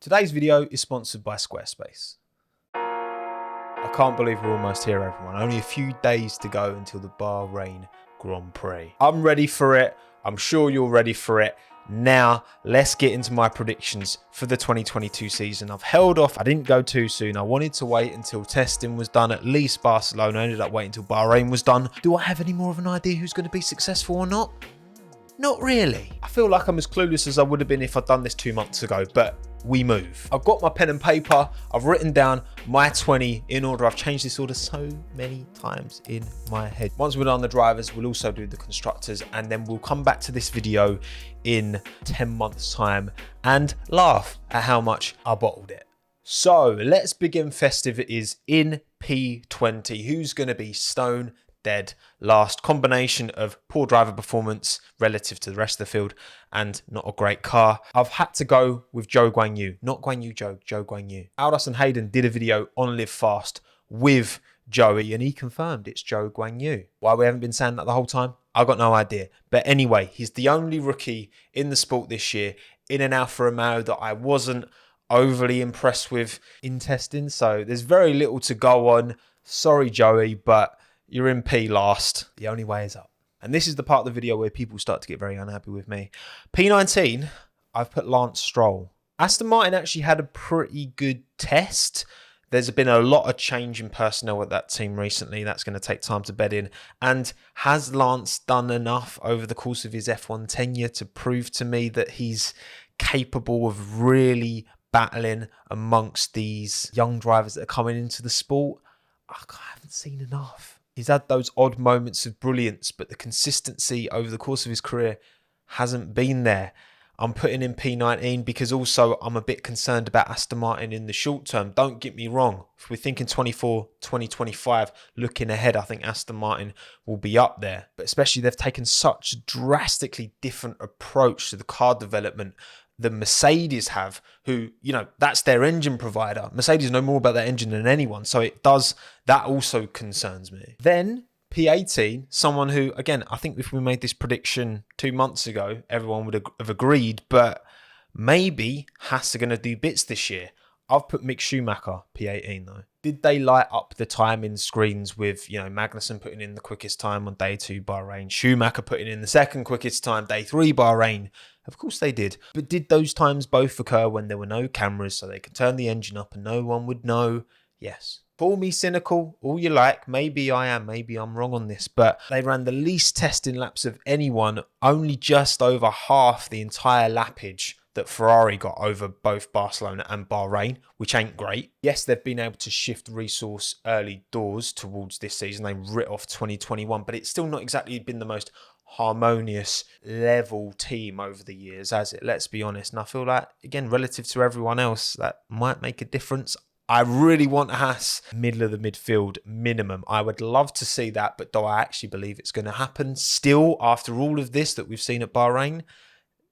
Today's video is sponsored by Squarespace. I can't believe we're almost here, everyone. Only a few days to go until the Bahrain Grand Prix. I'm ready for it. I'm sure you're ready for it. Now, let's get into my predictions for the 2022 season. I've held off. I didn't go too soon. I wanted to wait until testing was done, at least Barcelona. I ended up waiting until Bahrain was done. Do I have any more of an idea who's going to be successful or not? Not really. I feel like I'm as clueless as I would have been if I'd done this 2 months ago, but we move. I've got my pen and paper. I've written down my 20 in order. I've changed this order so many times in my head. Once we're done the drivers, we'll also do the constructors, and then we'll come back to this video in 10 months time and laugh at how much I bottled it. So let's begin festivities in P20. Who's going to be stone dead last? Combination of poor driver performance relative to the rest of the field and not a great car. I've had to go with Zhou Guanyu, not Guanyu Zhou, Zhou Guanyu. Aldos and Hayden did a video on Live Fast with Joey and he confirmed it's Zhou Guanyu. Why we haven't been saying that the whole time, I got no idea. But anyway, he's the only rookie in the sport this year in an Alfa Romeo that I wasn't overly impressed with in testing. So there's very little to go on. Sorry, Joey, but you're in P last. The only way is up. And this is the part of the video where people start to get very unhappy with me. P19, I've put Lance Stroll. Aston Martin actually had a pretty good test. There's been a lot of change in personnel at that team recently. That's going to take time to bed in. And has Lance done enough over the course of his F1 tenure to prove to me that he's capable of really battling amongst these young drivers that are coming into the sport? I haven't seen enough. He's had those odd moments of brilliance, but the consistency over the course of his career hasn't been there. I'm putting in P19 because also I'm a bit concerned about Aston Martin in the short term. Don't get me wrong. If we're thinking 24, 2025, looking ahead, I think Aston Martin will be up there. But especially they've taken such a drastically different approach to the car development than Mercedes have, who, you know, that's their engine provider. Mercedes know more about their engine than anyone. So that also concerns me. Then P18, someone who, again, I think if we made this prediction 2 months ago, everyone would have agreed, but maybe Haas are going to do bits this year. I've put Mick Schumacher, P18 though. Did they light up the timing screens with, you know, Magnussen putting in the quickest time on day 2 Bahrain, Schumacher putting in the second quickest time, day 3 Bahrain? Of course they did. But did those times both occur when there were no cameras so they could turn the engine up and no one would know? Yes. Call me cynical, all you like. Maybe I am, maybe I'm wrong on this, but they ran the least testing laps of anyone, only just over half the entire lappage that Ferrari got over both Barcelona and Bahrain, which ain't great. Yes, they've been able to shift resource early doors towards this season. They writ off 2021, but it's still not exactly been the most harmonious level team over the years, has it? Let's be honest. And I feel like, again, relative to everyone else, that might make a difference. I really want Haas middle of the midfield minimum. I would love to see that, but do I actually believe it's going to happen still after all of this that we've seen at Bahrain?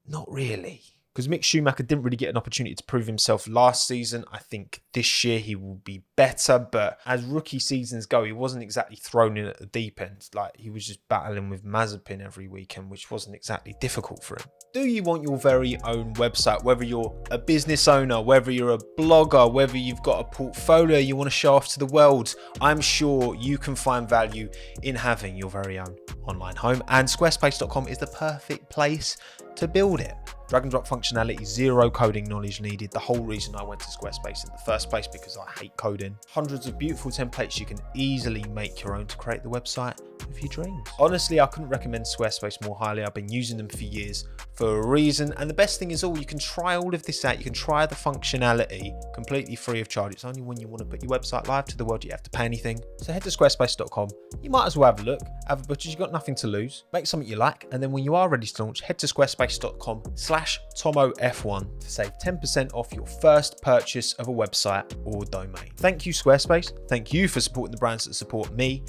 Not really. Because Mick Schumacher didn't really get an opportunity to prove himself last season. I think this year he will be better, but as rookie seasons go, he wasn't exactly thrown in at the deep end. Like, he was just battling with Mazepin every weekend, which wasn't exactly difficult for him. Do you want your very own website, whether you're a business owner, whether you're a blogger, whether you've got a portfolio you want to show off to the world? I'm sure you can find value in having your very own online home, and squarespace.com is the perfect place to build it. Drag and drop functionality, zero coding knowledge needed. The whole reason I went to Squarespace in the first place, because I hate coding. Hundreds of beautiful templates you can easily make your own to create the website of your dreams. Honestly, I couldn't recommend Squarespace more highly. I've been using them for years for a reason. And the best thing is, you can try all of this out. You can try the functionality completely free of charge. It's only when you want to put your website live to the world you have to pay anything. So head to squarespace.com. You might as well have a look. Have a butcher. You've got nothing to lose. Make something you like. And then when you are ready to launch, head to squarespace.com/TommoF1 to save 10% off your first purchase of a website or domain. Thank you, Squarespace. Thank you for supporting the brands that support me.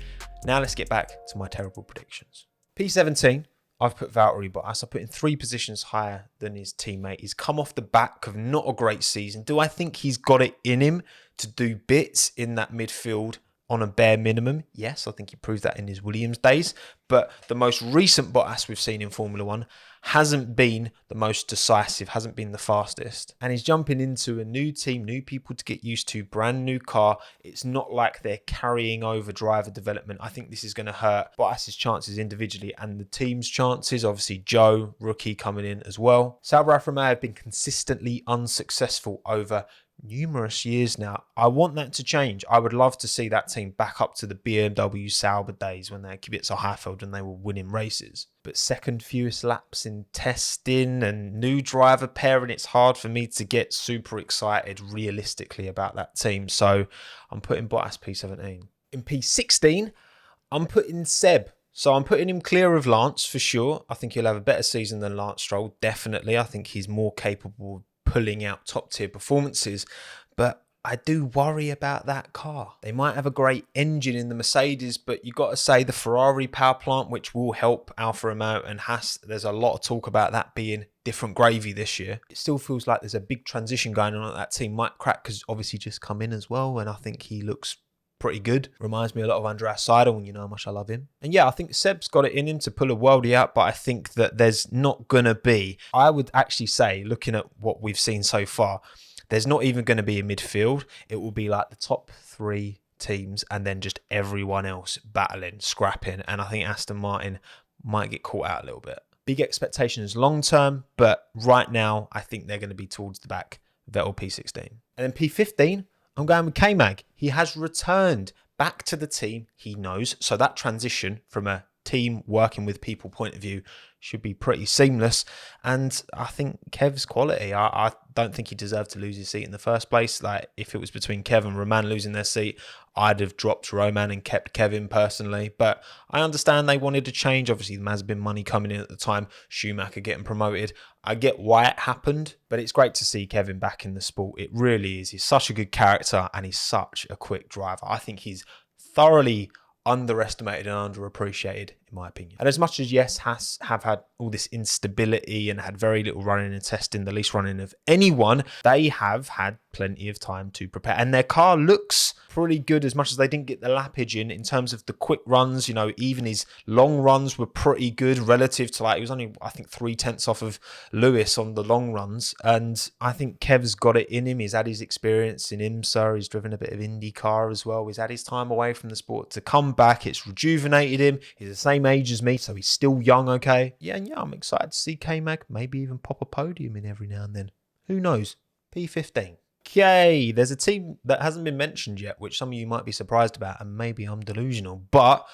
Now let's get back to my terrible predictions. P17, I've put Valtteri Bottas. I put in 3 positions higher than his teammate. He's come off the back of not a great season. Do I think he's got it in him to do bits in that midfield? on a bare minimum. Yes, I think he proved that in his Williams days. But the most recent Bottas we've seen in Formula One hasn't been the most decisive, hasn't been the fastest. And he's jumping into a new team, new people to get used to, brand new car. It's not like they're carrying over driver development. I think this is going to hurt Bottas's chances individually and the team's chances. Obviously, Joe, rookie, coming in as well. Sauber Alfa Romeo have been consistently unsuccessful over numerous years now. I want that to change. I would love to see that team back up to the BMW Sauber days when they had Kubica Heifeld and they were winning races. But second fewest laps in testing and new driver pairing, it's hard for me to get super excited realistically about that team. So I'm putting Bottas P17. In P16, I'm putting Seb. So I'm putting him clear of Lance for sure. I think he'll have a better season than Lance Stroll, definitely. I think he's more capable of pulling out top tier performances, but I do worry about that car. They might have a great engine in the Mercedes, but you got to say the Ferrari power plant, which will help Alfa Romeo and Haas, there's a lot of talk about that being different gravy this year. It still feels like there's a big transition going on at that team. Mike Crack has obviously just come in as well, and I think he looks pretty good. Reminds me a lot of Andreas Seidel, and you know how much I love him. And yeah, I think Seb's got it in him to pull a worldie out, but I think that there's not going to be, I would actually say, looking at what we've seen so far, there's not even going to be a midfield. It will be like the top 3 teams and then just everyone else battling, scrapping. And I think Aston Martin might get caught out a little bit. Big expectations long term, but right now I think they're going to be towards the back. Vettel P16. And then P15, I'm going with K-Mag. He has returned back to the team he knows. So that transition from a team working with people point of view should be pretty seamless. And I think Kev's quality. I don't think he deserved to lose his seat in the first place. Like, if it was between Kev and Roman losing their seat, I'd have dropped Roman and kept Kevin personally. But I understand they wanted to change. Obviously, there has been money coming in at the time. Schumacher getting promoted. I get why it happened, but it's great to see Kevin back in the sport. It really is. He's such a good character and he's such a quick driver. I think he's thoroughly underestimated and underappreciated, in my opinion. And as much as, yes, Haas have had all this instability and had very little running and testing, the least running of anyone, they have had plenty of time to prepare. And their car looks pretty good, as much as they didn't get the lappage in terms of the quick runs. You know, even his long runs were pretty good relative to, like, he was only, I think, 0.3 off of Lewis on the long runs. And I think Kev's got it in him. He's had his experience in IMSA. He's driven a bit of IndyCar as well. He's had his time away from the sport to come back. It's rejuvenated him. He's the same age as me, so he's still young, okay? Yeah, I'm excited to see K-Mag maybe even pop a podium in every now and then. Who knows? P15. Okay, there's a team that hasn't been mentioned yet, which some of you might be surprised about, and maybe I'm delusional, but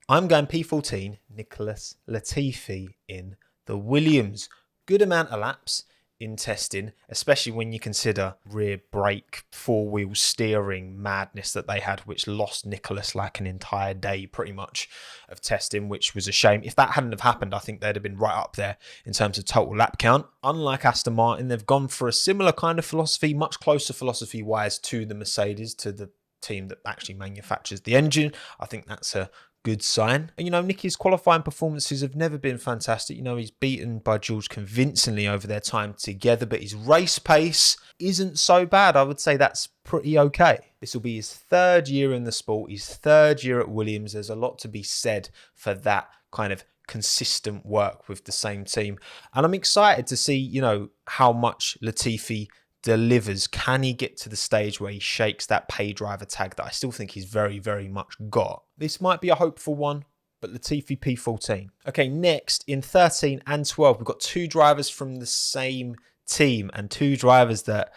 I'm going P14, Nicholas Latifi in the Williams. Good amount of laps in testing, especially when you consider rear brake, four-wheel steering madness that they had, which lost Nicholas like an entire day pretty much of testing, which was a shame. If that hadn't have happened, I think they'd have been right up there in terms of total lap count. Unlike Aston Martin, they've gone for a similar kind of philosophy, much closer philosophy-wise to the Mercedes, to the team that actually manufactures the engine. I think that's a good sign. And, you know, Nicky's qualifying performances have never been fantastic. You know, he's beaten by Jules convincingly over their time together, but his race pace isn't so bad. I would say that's pretty okay. This will be his 3rd year in the sport, his 3rd year at Williams. There's a lot to be said for that kind of consistent work with the same team. And I'm excited to see, you know, how much Latifi delivers. Can he get to the stage where he shakes that pay driver tag that I still think he's very, very much got? This might be a hopeful one, but Latifi P14. Okay, next in 13 and 12, we've got 2 drivers from the same team and 2 drivers that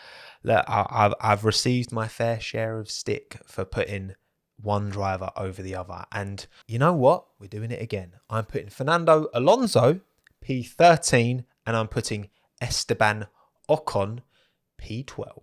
I've received my fair share of stick for putting one driver over the other. And you know what? We're doing it again. I'm putting Fernando Alonso P13 and I'm putting Esteban Ocon P12.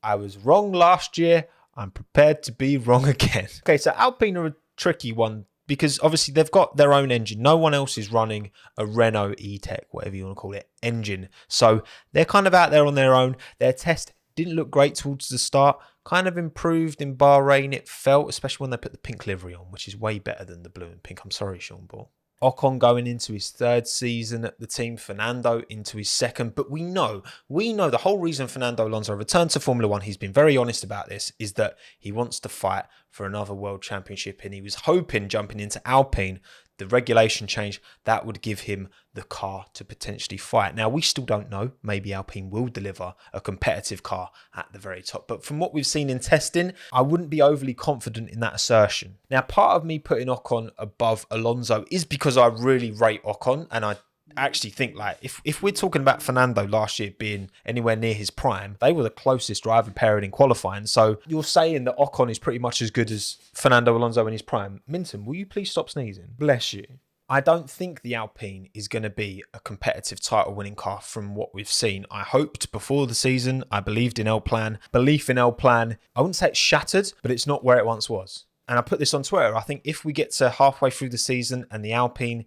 I was wrong last year. I'm prepared to be wrong again. Okay, so Alpine are a tricky one because obviously they've got their own engine. No one else is running a Renault E-Tech, whatever you want to call it, engine. So they're kind of out there on their own. Their test didn't look great towards the start. Kind of improved in Bahrain, it felt, especially when they put the pink livery on, which is way better than the blue and pink. I'm sorry, Sean Ball. Ocon going into his 3rd season at the team, Fernando into his 2nd. But we know the whole reason Fernando Alonso returned to Formula 1, he's been very honest about this, is that he wants to fight for another world championship. And he was hoping, jumping into Alpine, the regulation change, that would give him the car to potentially fight. Now, we still don't know. Maybe Alpine will deliver a competitive car at the very top. But from what we've seen in testing, I wouldn't be overly confident in that assertion. Now, part of me putting Ocon above Alonso is because I really rate Ocon, and I actually think, like, if we're talking about Fernando last year being anywhere near his prime, they were the closest driver pairing in qualifying. So you're saying that Ocon is pretty much as good as Fernando Alonso in his prime. Minton, will you please stop sneezing? Bless you. I don't think the Alpine is going to be a competitive title winning car from what we've seen. I hoped before the season, I believed in L Plan. Belief in L Plan, I wouldn't say it's shattered, but it's not where it once was. And I put this on Twitter. I think if we get to halfway through the season and the Alpine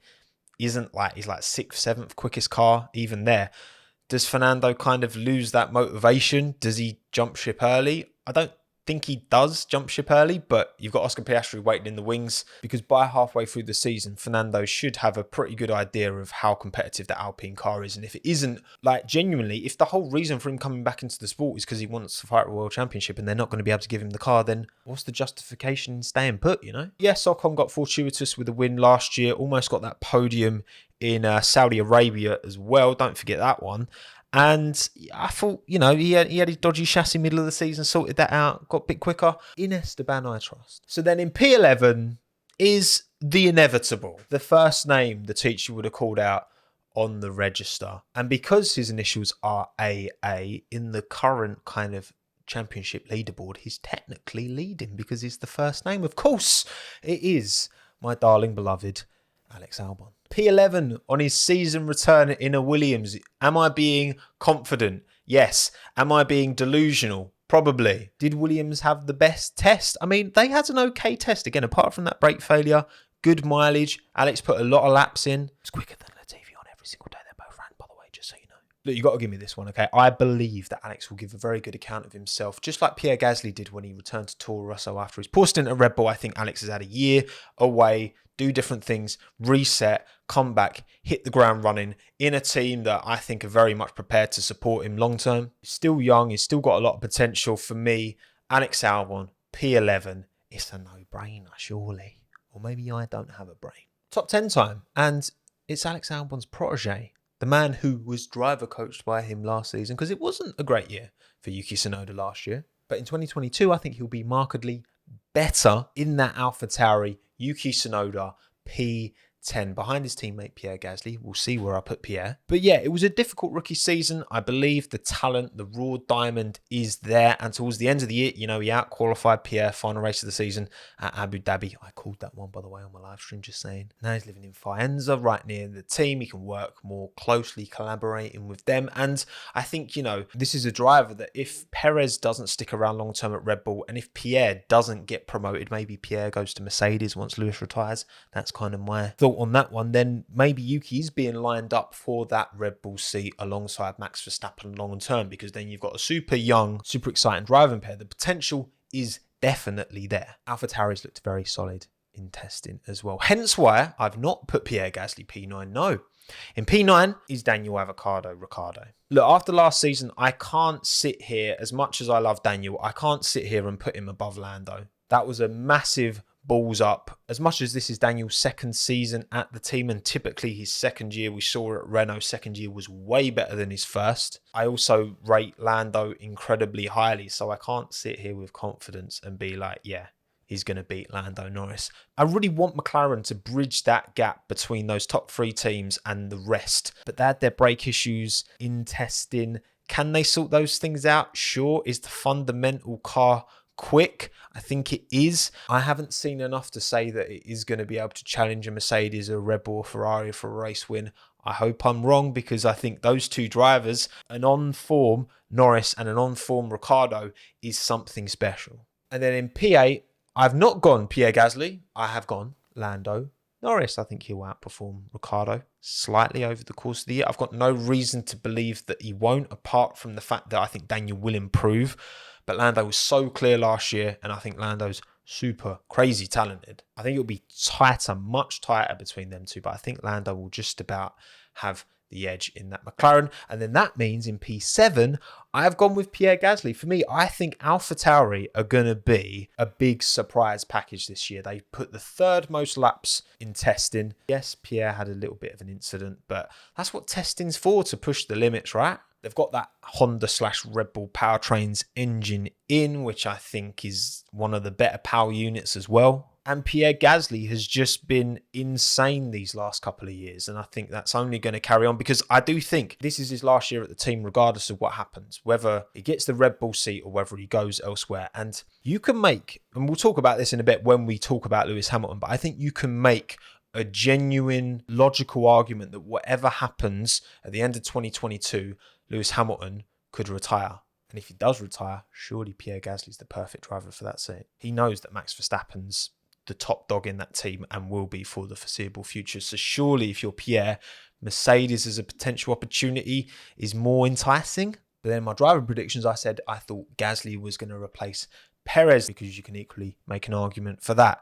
isn't like, he's like 6th, 7th quickest car, even there, does Fernando kind of lose that motivation? Does he jump ship early? I don't think he does jump ship early, but you've got Oscar Piastri waiting in the wings, because by halfway through the season, Fernando should have a pretty good idea of how competitive the Alpine car is. And if it isn't, like, genuinely, if the whole reason for him coming back into the sport is because he wants to fight a world championship and they're not going to be able to give him the car, then what's the justification in staying put, you know? Yes, Ocon got fortuitous with a win last year, almost got that podium in Saudi Arabia as well. Don't forget that one. And I thought, you know, he had his dodgy chassis middle of the season, sorted that out, got a bit quicker. In Esteban, I trust. So then in P11 is the inevitable. The first name the teacher would have called out on the register. And because his initials are AA, in the current kind of championship leaderboard, he's technically leading because he's the first name. Of course, it is my darling beloved Alex Albon. P11 on his season return in a Williams. Am I being confident? Yes. Am I being delusional? Probably. Did Williams have the best test? I mean, they had an okay test. Again, apart from that brake failure, good mileage. Alex put a lot of laps in. It's quicker than Latifi on every single day they both ran, by the way, just so you know. Look, you got to give me this one, okay? I believe that Alex will give a very good account of himself, just like Pierre Gasly did when he returned to Toro Rosso after his poor stint at Red Bull. I think Alex has had a year away, do different things, reset, come back, hit the ground running in a team that I think are very much prepared to support him long term. He's still young, he's still got a lot of potential. For me, Alex Albon, P11, it's a no-brainer, surely. Or maybe I don't have a brain. Top 10 time, and it's Alex Albon's protege, the man who was driver coached by him last season, because it wasn't a great year for Yuki Tsunoda last year. But in 2022, I think he'll be markedly better in that AlphaTauri. Yuki Tsunoda, P10, behind his teammate Pierre Gasly. We'll see where I put Pierre. But yeah, it was a difficult rookie season. I believe the talent, the raw diamond is there. And towards the end of the year, you know, he out-qualified Pierre, final race of the season at Abu Dhabi. I called that one, by the way, on my live stream, just saying. Now he's living in Faenza, right near the team. He can work more closely, collaborating with them. And I think, you know, this is a driver that if Perez doesn't stick around long-term at Red Bull, and if Pierre doesn't get promoted, maybe Pierre goes to Mercedes once Lewis retires. That's kind of my thought on that one. Then maybe Yuki is being lined up for that Red Bull seat alongside Max Verstappen long term, because then you've got a super young, super exciting driving pair. The potential is definitely there. AlphaTauri's looked very solid in testing as well. Hence why I've not put Pierre Gasly P9. No. In P9 is Daniel Ricciardo. Look, after last season, I can't sit here, as much as I love Daniel, I can't sit here and put him above Lando. That was a massive balls up. As much as this is Daniel's second season at the team, and typically his second year, we saw at Renault, second year was way better than his first. I also rate Lando incredibly highly, so I can't sit here with confidence and be like, yeah, he's going to beat Lando Norris. I really want McLaren to bridge that gap between those top 3 teams and the rest, but they had their brake issues in testing. Can they sort those things out? Sure. Is the fundamental car quick? I think it is. I haven't seen enough to say that it is going to be able to challenge a Mercedes, a Red Bull, or Ferrari for a race win. I hope I'm wrong, because I think those two drivers, an on-form Norris and an on-form Ricciardo, is something special. And then in P8, I've not gone Pierre Gasly. I have gone Lando Norris. I think he'll outperform Ricciardo slightly over the course of the year. I've got no reason to believe that he won't, apart from the fact that I think Daniel will improve. But Lando was so clear last year, and I think Lando's super crazy talented. I think it'll be tighter, much tighter between them two, but I think Lando will just about have the edge in that McLaren. And then that means in P7, I've gone with Pierre Gasly. For me, I think AlphaTauri are going to be a big surprise package this year. They put the 3rd most laps in testing. Yes, Pierre had a little bit of an incident, but that's what testing's for, to push the limits, right? They've got that Honda/Red Bull powertrains engine in, which I think is one of the better power units as well. And Pierre Gasly has just been insane these last couple of years. And I think that's only going to carry on, because I do think this is his last year at the team, regardless of what happens, whether he gets the Red Bull seat or whether he goes elsewhere. And you can make, and we'll talk about this in a bit when we talk about Lewis Hamilton, but I think you can make a genuine, logical argument that whatever happens at the end of 2022, Lewis Hamilton could retire. And if he does retire, surely Pierre Gasly's the perfect driver for that seat. He knows that Max Verstappen's the top dog in that team and will be for the foreseeable future. So surely if you're Pierre, Mercedes as a potential opportunity is more enticing. But then my driver predictions, I said I thought Gasly was going to replace Perez, because you can equally make an argument for that.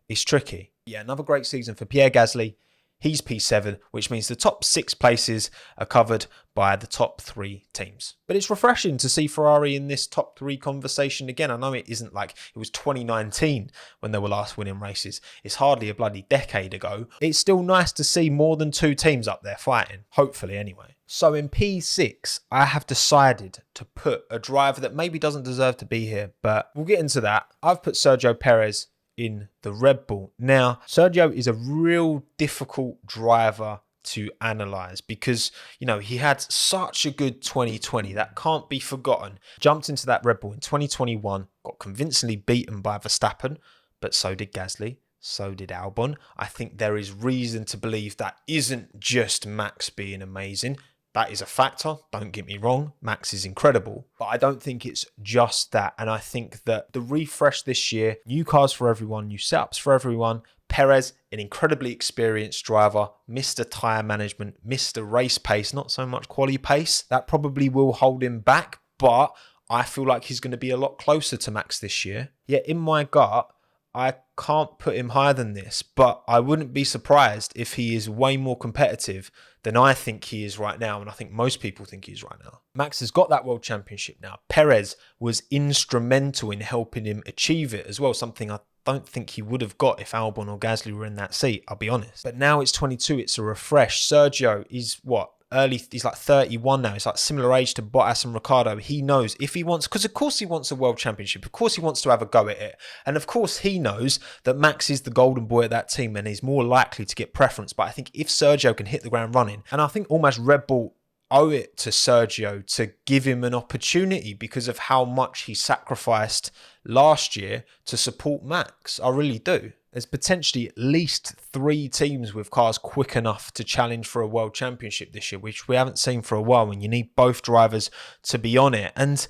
It's tricky. Yeah, another great season for Pierre Gasly. He's P7, which means the top 6 places are covered by the top 3 teams. But it's refreshing to see Ferrari in this top 3 conversation again. I know it isn't like it was 2019 when they were last winning races. It's hardly a bloody decade ago. It's still nice to see more than 2 teams up there fighting, hopefully anyway. So in P6, I have decided to put a driver that maybe doesn't deserve to be here, but we'll get into that. I've put Sergio Perez in the Red Bull. Now, Sergio is a real difficult driver to analyze because, you know, he had such a good 2020 that can't be forgotten. Jumped into that Red Bull in 2021, got convincingly beaten by Verstappen, but so did Gasly, so did Albon. I think there is reason to believe that isn't just Max being amazing. That is a factor, don't get me wrong, Max is incredible, but I don't think it's just that. And I think that the refresh this year, new cars for everyone, new setups for everyone. Perez, an incredibly experienced driver, Mr. Tyre Management, Mr. Race Pace, not so much quality pace. That probably will hold him back, but I feel like he's going to be a lot closer to Max this year. Yet in my gut, I can't put him higher than this, but I wouldn't be surprised if he is way more competitive than I think he is right now, and I think most people think he is right now. Max has got that World Championship now. Perez was instrumental in helping him achieve it as well, something I don't think he would have got if Albon or Gasly were in that seat, I'll be honest. But now it's 22, it's a refresh. Sergio is what? He's like 31 now. He's like similar age to Bottas and Ricciardo. He knows if he wants, because of course he wants a world championship. Of course he wants to have a go at it. And of course he knows that Max is the golden boy at that team and he's more likely to get preference. But I think if Sergio can hit the ground running, and I think almost Red Bull owe it to Sergio to give him an opportunity because of how much he sacrificed last year to support Max. I really do. There's potentially at least 3 teams with cars quick enough to challenge for a world championship this year, which we haven't seen for a while, and you need both drivers to be on it. And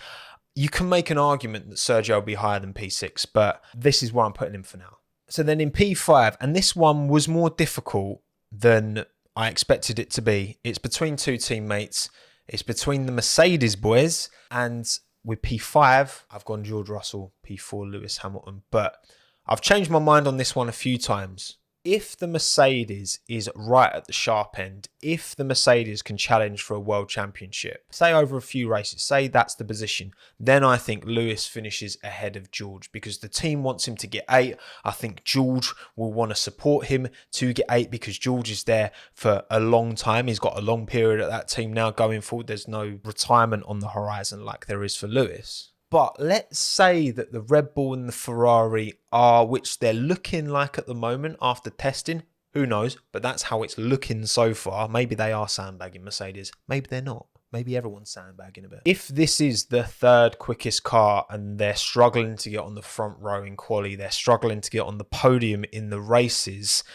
you can make an argument that Sergio will be higher than P6, but this is where I'm putting him for now. So then in P5, and this one was more difficult than I expected it to be. It's between 2 teammates. It's between the Mercedes boys, and with P5, I've gone George Russell, P4 Lewis Hamilton, but I've changed my mind on this one a few times. If the Mercedes is right at the sharp end, if the Mercedes can challenge for a world championship, say over a few races, say that's the position, then I think Lewis finishes ahead of George because the team wants him to get 8. I think George will want to support him to get 8 because George is there for a long time. He's got a long period at that team now going forward. There's no retirement on the horizon like there is for Lewis. But let's say that the Red Bull and the Ferrari are, which they're looking like at the moment after testing. Who knows? But that's how it's looking so far. Maybe they are sandbagging Mercedes. Maybe they're not. Maybe everyone's sandbagging a bit. If this is the 3rd quickest car and they're struggling to get on the front row in quali, they're struggling to get on the podium in the races,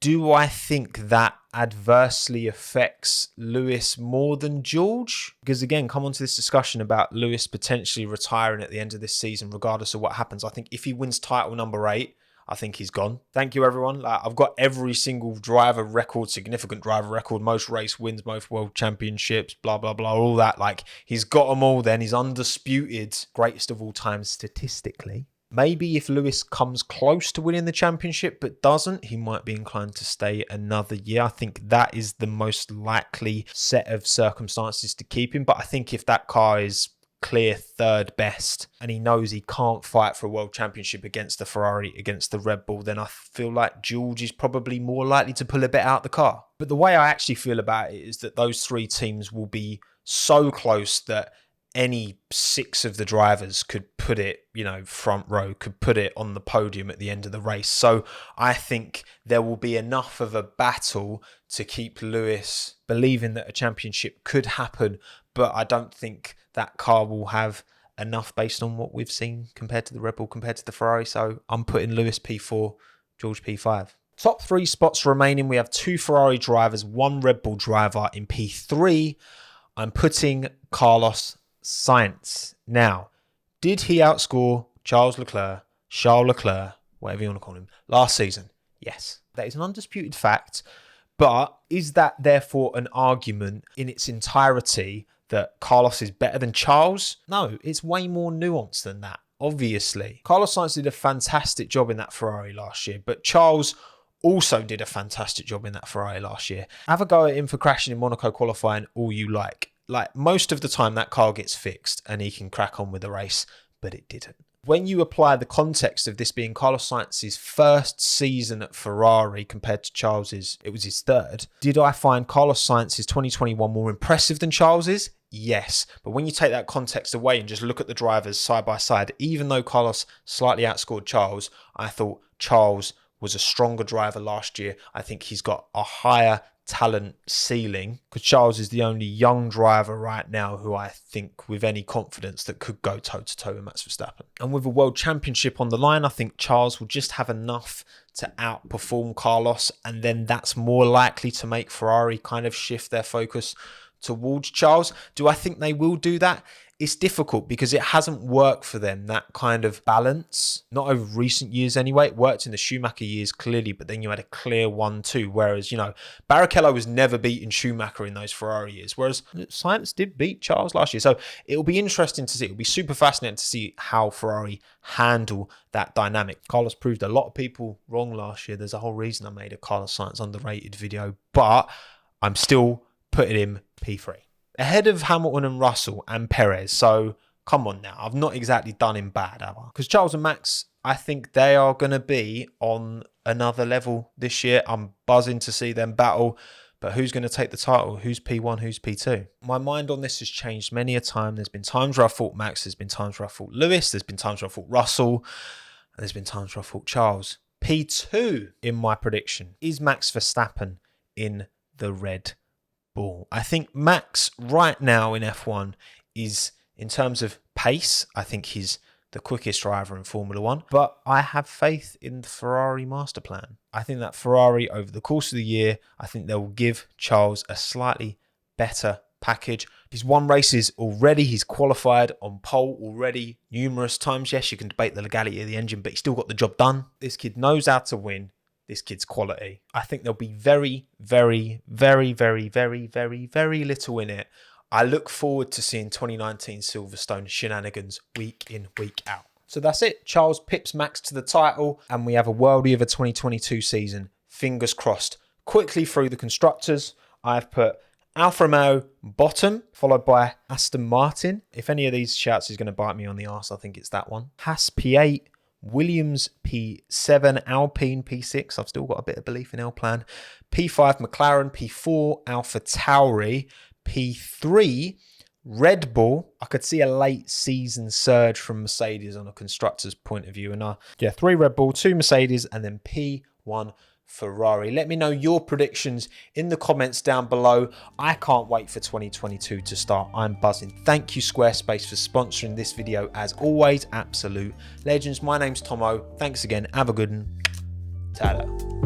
do I think that adversely affects Lewis more than George? Because again, come on to this discussion about Lewis potentially retiring at the end of this season, regardless of what happens. I think if he wins title number 8, I think he's gone. Thank you, everyone. I've got every single driver record, significant driver record, most race wins, most world championships, blah, blah, blah, all that. Like, he's got them all then. He's undisputed, greatest of all time statistically. Maybe if Lewis comes close to winning the championship but doesn't, he might be inclined to stay another year. I think that is the most likely set of circumstances to keep him. But I think if that car is clear third best and he knows he can't fight for a world championship against the Ferrari, against the Red Bull, then I feel like George is probably more likely to pull a bit out the car. But the way I actually feel about it is that those three teams will be so close that any 6 of the drivers could put it, you know, front row, could put it on the podium at the end of the race. So I think there will be enough of a battle to keep Lewis believing that a championship could happen. But I don't think that car will have enough based on what we've seen compared to the Red Bull, compared to the Ferrari. So I'm putting Lewis P4, George P5. Top 3 spots remaining. We have 2 Ferrari drivers, 1 Red Bull driver in P3. I'm putting Carlos Sainz. Now, did he outscore Charles Leclerc, Charles Leclerc, whatever you want to call him, last season? Yes. That is an undisputed fact. But is that therefore an argument in its entirety that Carlos is better than Charles? No, it's way more nuanced than that, obviously. Carlos Sainz did a fantastic job in that Ferrari last year, but Charles also did a fantastic job in that Ferrari last year. Have a go at him for crashing in Monaco qualifying all you like. Like, most of the time that car gets fixed and he can crack on with the race, but it didn't. When you apply the context of this being Carlos Sainz's first season at Ferrari compared to Charles's, it was his third. Did I find Carlos Sainz's 2021 more impressive than Charles's? Yes. But when you take that context away and just look at the drivers side by side, even though Carlos slightly outscored Charles, I thought Charles was a stronger driver last year. I think he's got a higher talent ceiling, because Charles is the only young driver right now who I think with any confidence that could go toe-to-toe with Max Verstappen. And with a world championship on the line, I think Charles will just have enough to outperform Carlos, and then that's more likely to make Ferrari kind of shift their focus towards Charles. Do I think they will do that? It's difficult because it hasn't worked for them, that kind of balance. Not over recent years anyway. It worked in the Schumacher years clearly, but then you had a clear 1-2. Whereas, you know, Barrichello was never beating Schumacher in those Ferrari years. Whereas Sainz did beat Charles last year. So it'll be interesting to see. It'll be super fascinating to see how Ferrari handle that dynamic. Carlos proved a lot of people wrong last year. There's a whole reason I made a Carlos Sainz underrated video, but I'm still putting him P3. Ahead of Hamilton and Russell and Perez. So come on now. I've not exactly done him bad, have I? Because Charles and Max, I think they are going to be on another level this year. I'm buzzing to see them battle. But who's going to take the title? Who's P1? Who's P2? My mind on this has changed many a time. There's been times where I thought Max. There's been times where I thought Lewis. There's been times where I thought Russell. And there's been times where I thought Charles. P2 in my prediction is Max Verstappen in the Red Bull. I think Max right now in F1 is, in terms of pace, I think he's the quickest driver in Formula 1. But I have faith in the Ferrari master plan. I think that Ferrari, over the course of the year, I think they will give Charles a slightly better package. He's won races already. He's qualified on pole already numerous times. Yes, you can debate the legality of the engine, but he still got the job done. This kid knows how to win. This kid's quality. I think there'll be very, very, very, very, very, very, very little in it. I look forward to seeing 2019 Silverstone shenanigans week in, week out. So that's it. Charles pips Max to the title, and we have a worldie of a 2022 season. Fingers crossed. Quickly through the constructors, I've put Alfa Romeo bottom, followed by Aston Martin. If any of these shouts is going to bite me on the arse, I think it's that one. Haas P8. Williams P7, Alpine P6. I've still got a bit of belief in L-Plan. P5, McLaren. P4, Alpha Tauri. P3, Red Bull. I could see a late season surge from Mercedes on a constructor's point of view. And 3 Red Bull, 2 Mercedes, and then P1 Ferrari. Let me know your predictions in the comments down below. I can't wait for 2022 to start. I'm buzzing. Thank you, Squarespace, for sponsoring this video. As always, absolute legends. My name's Tommo. Thanks again. Have a good one. Ta-da.